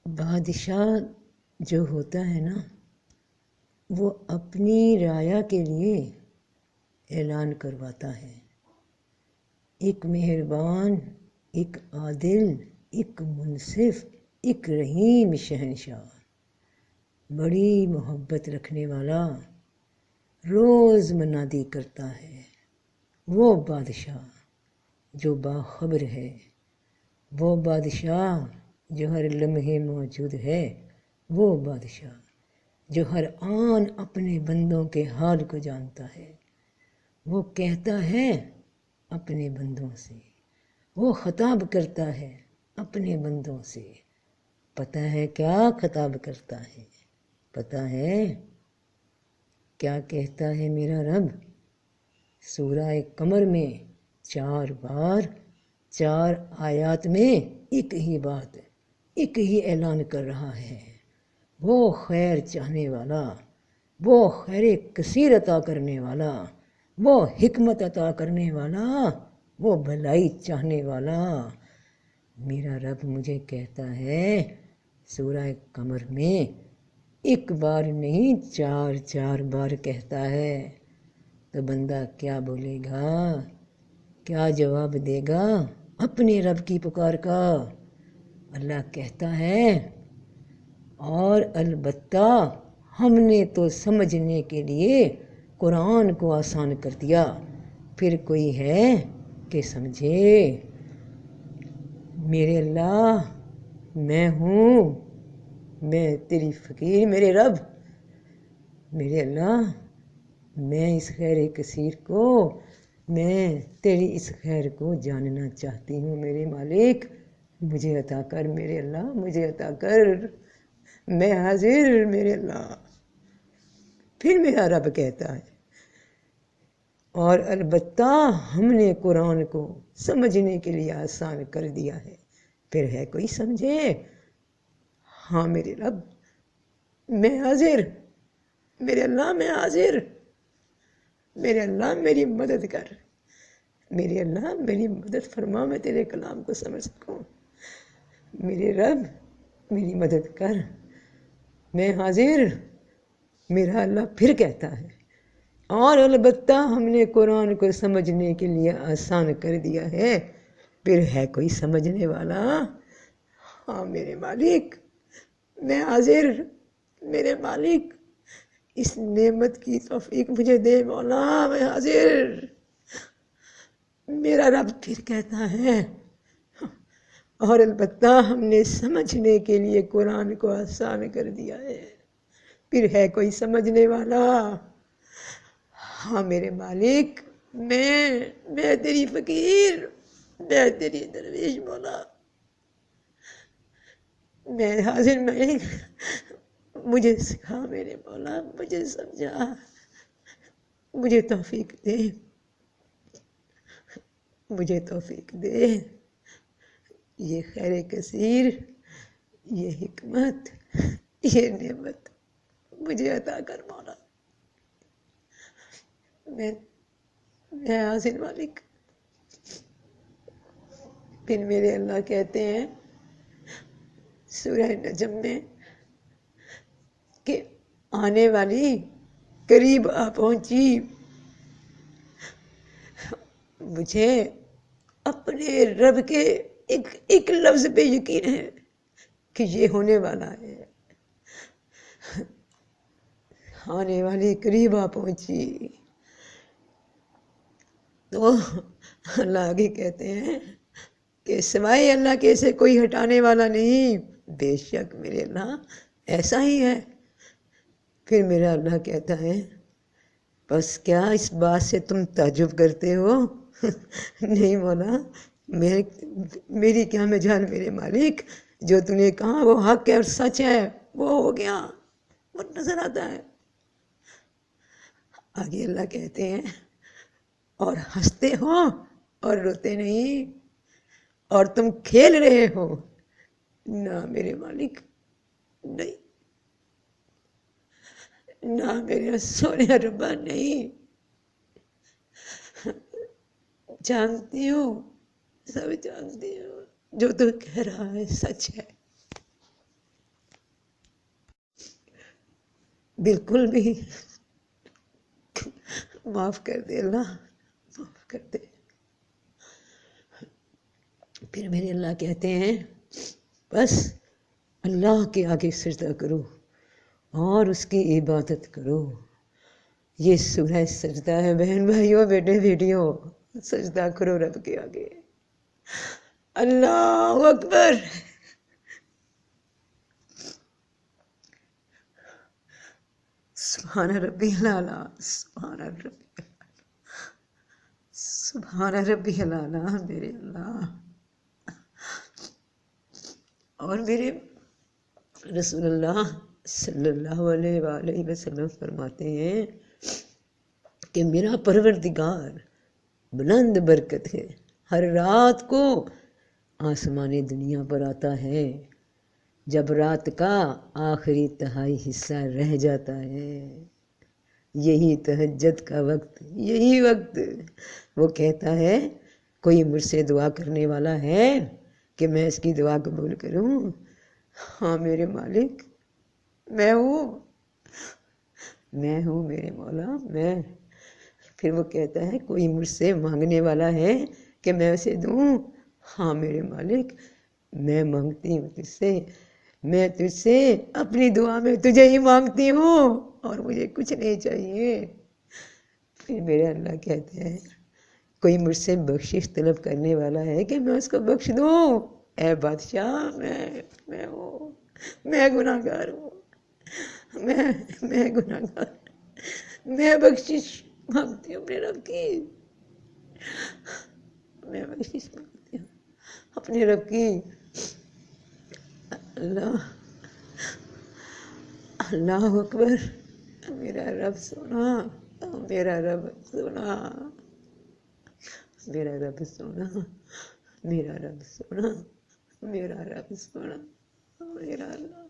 بادشاہ جو ہوتا ہے نا، وہ اپنی رعایا کے لیے اعلان کرواتا ہے، ایک مہربان، ایک عادل، ایک منصف، ایک رحیم شہنشاہ، بڑی محبت رکھنے والا، روز منادی کرتا ہے، وہ بادشاہ جو باخبر ہے، وہ بادشاہ جو ہر لمحے موجود ہے، وہ بادشاہ جو ہر آن اپنے بندوں کے حال کو جانتا ہے، وہ کہتا ہے اپنے بندوں سے، وہ خطاب کرتا ہے اپنے بندوں سے۔ پتہ ہے کیا خطاب کرتا ہے؟ پتہ ہے کیا کہتا ہے میرا رب؟ سورہ قمر میں 4 بار 4 آیات میں ایک ہی بات، ایک ہی اعلان کر رہا ہے، وہ خیر چاہنے والا، وہ خیر کثیر عطا کرنے والا، وہ حکمت عطا کرنے والا، وہ بھلائی چاہنے والا۔ میرا رب مجھے کہتا ہے سورہ قمر میں ایک بار نہیں 4 بار کہتا ہے، تو بندہ کیا بولے گا؟ کیا جواب دے گا اپنے رب کی پکار کا؟ اللہ کہتا ہے اور البتہ ہم نے تو سمجھنے کے لیے قرآن کو آسان کر دیا، پھر کوئی ہے کہ سمجھے؟ میرے اللہ میں ہوں، میں تیری فقیر، میرے رب، میرے اللہ میں اس خیر کثیر کو، میں تیری اس خیر کو جاننا چاہتی ہوں میرے مالک، مجھے عطا کر میرے اللہ، مجھے عطا کر، میں حاضر میرے اللہ۔ پھر میرا رب کہتا ہے اور البتہ ہم نے قرآن کو سمجھنے کے لیے آسان کر دیا ہے، پھر ہے کوئی سمجھے؟ ہاں میرے رب میں حاضر، میرے اللہ میں حاضر، میرے اللہ میری مدد کر، میرے اللہ میری مدد فرما، میں تیرے کلام کو سمجھ سکوں، میرے رب میری مدد کر، میں حاضر۔ میرا اللہ پھر کہتا ہے اور البتہ ہم نے قرآن کو سمجھنے کے لیے آسان کر دیا ہے، پھر ہے کوئی سمجھنے والا؟ ہاں میرے مالک میں حاضر، میرے مالک اس نعمت کی توفیق مجھے دے مولا، میں حاضر۔ میرا رب پھر کہتا ہے اور البتہ ہم نے سمجھنے کے لیے قرآن کو آسان کر دیا ہے، پھر ہے کوئی سمجھنے والا؟ ہاں میرے مالک میں تیری فقیر، میں تیری درویش مولا، میں حاضر مالک، مجھے سکھا میرے مولا، مجھے سمجھا، مجھے توفیق دے، مجھے توفیق دے، یہ خیر کثیر، یہ حکمت، یہ نعمت مجھے عطا کر مولا، میں حاضر مالک۔ پھر میرے اللہ کہتے ہیں سورہ نجم میں کہ آنے والی قریب آ پہنچی، مجھے اپنے رب کے ایک لفظ پہ یقین ہے کہ یہ ہونے والا ہے، آنے والی قریب آ پہنچی۔ تو اللہ آگے کہتے ہیں کہ سوائے اللہ کے سے کوئی ہٹانے والا نہیں، بے شک میرے اللہ ایسا ہی ہے۔ پھر میرا اللہ کہتا ہے بس کیا اس بات سے تم تعجب کرتے ہو؟ نہیں مولا، میری کیا مجال میرے مالک، جو تم نے کہا وہ حق ہے اور سچ ہے، وہ ہو گیا، وہ نظر آتا ہے۔ آگے اللہ کہتے ہیں اور ہنستے ہو اور روتے نہیں، اور تم کھیل رہے ہو، نہ میرے مالک نہیں، نہ میرے سونے ربا نہیں، جانتی ہوں، سب جانتی ہوں جو تو کہہ رہا ہے سچ ہے، بالکل بھی معاف کر دے اللہ، معاف کر دے۔ پھر میرے اللہ کہتے ہیں بس اللہ کے آگے سجدہ کرو اور اس کی عبادت کرو۔ یہ سورہ سجدہ ہے بہن بھائیوں، بیٹے بیٹیوں، سجدہ کرو رب کے آگے۔ اللہ اکبر، سبحان ربی الاعلیٰ، سبحان ربی، سبحان ربی الاعلیٰ میرے اللہ۔ اور میرے رسول اللہ صلی اللہ علیہ وآلہ وسلم فرماتے ہیں کہ میرا پروردگار بلند برکت ہے، ہر رات کو آسمان دنیا پر آتا ہے جب رات کا آخری تہائی حصہ رہ جاتا ہے، یہی تہجد کا وقت، یہی وقت وہ کہتا ہے کوئی مجھ سے دعا کرنے والا ہے کہ میں اس کی دعا قبول کروں؟ ہاں میرے مالک، میں ہوں میرے مولا، میں۔ پھر وہ کہتا ہے کوئی مجھ سے مانگنے والا ہے کہ میں اسے دوں؟ ہاں میرے مالک، میں مانگتی ہوں تجھ سے، میں تجھ سے اپنی دعا میں تجھے ہی مانگتی ہوں اور مجھے کچھ نہیں چاہیے۔ پھر میرے اللہ کہتے ہیں کوئی مجھ سے بخشش طلب کرنے والا ہے کہ میں اس کو بخش دوں؟ اے بادشاہ، میں ہوں، میں گناہ گار ہوں، میں گناہ گار، میں بخشش مانگتی ہوں اپنے رب کی، میں بخشش مانگتی ہوں اپنے رب کی۔ اللہ اکبر، میرا رب سونا، میرا رب سونا، میرا رب سونا، میرا رب سونا، میرا رب سونا، میرا اللہ۔